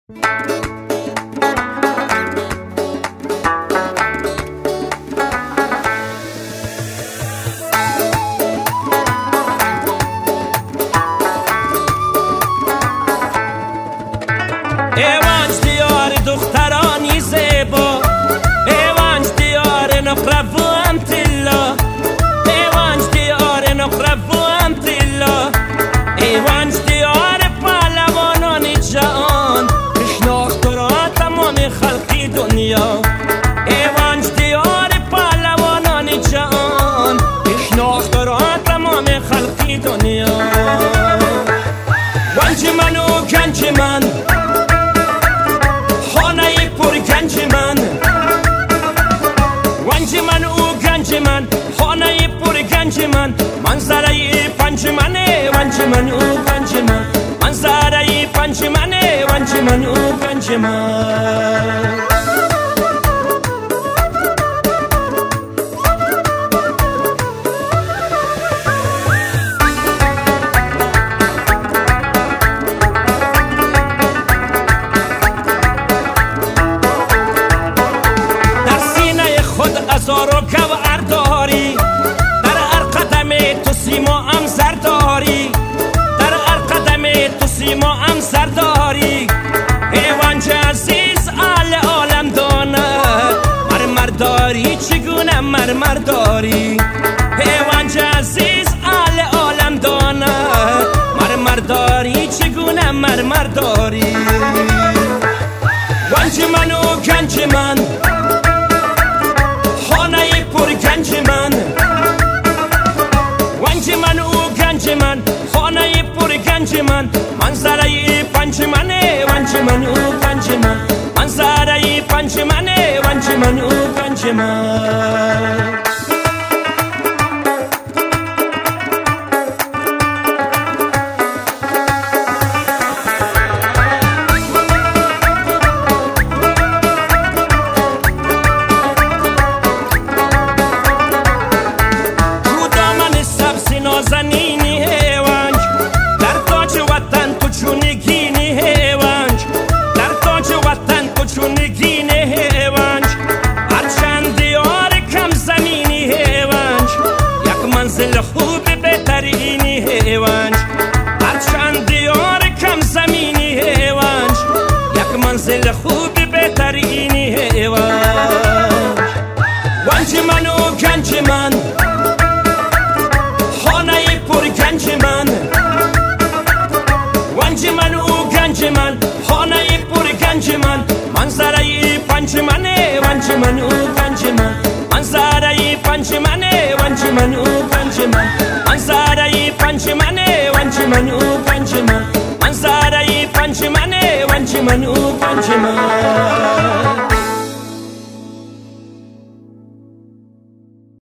ایوانج دیار دخترانی زیبا، ایوانج دیار نقربوان تلا، ایوانج دیار نقربوان تلا، ایوانج دیار پهلوانان جهان، شناخت را تمام خلقی دنیا. ایوانج دیار پهلوانان جهان، شناخت را تمام خلقی دنیا. گنج من و گنج من، خانه پر گنج من، گنج من او گنج من، خانه پر گنج من، منظره پنج منه، گنج من او گنج من، منظره پنج منه، گنج من او گنج من. هزار و گوهر داری، در هر قدم تو سیما هم زر داری، در هر قدم تو سیما هم زر داری. ایوانج عزیز اهل عالم داند، مرمر داری چگونه مرمر داری. ایوانج عزیز اهل عالم داند، مرمر داری چگونه مرمر داری. گنج من و گنج من، خانه پر گنج من، گنج من او گنج من، خانه پر گنج من، منظره پنج منه، گنج من او گنج من، منظره پنج منه، گنج من او گنج من. نازنینی ایوانج، در تاج وطن تو چونگینی ایوانج، در تاج وطن تو چونگینی ایوانج. هرچند دیار کم زمینی ایوانج، یک منزل خوب بهترینی ایوانج. هرچند دیار کم زمینی ایوانج، یک منزل خوب بهترینی ایوانج. گنج من و گنج من، خانه پر گنج من، گنج من او گنج من، خانه پر گنج من، منظره پنج منه، گنج من او گنج من، منظره پنج منه، گنج من او گنج من، منظره پنج منه، گنج من او گنج من، منظره پنج منه، گنج من او گنج من.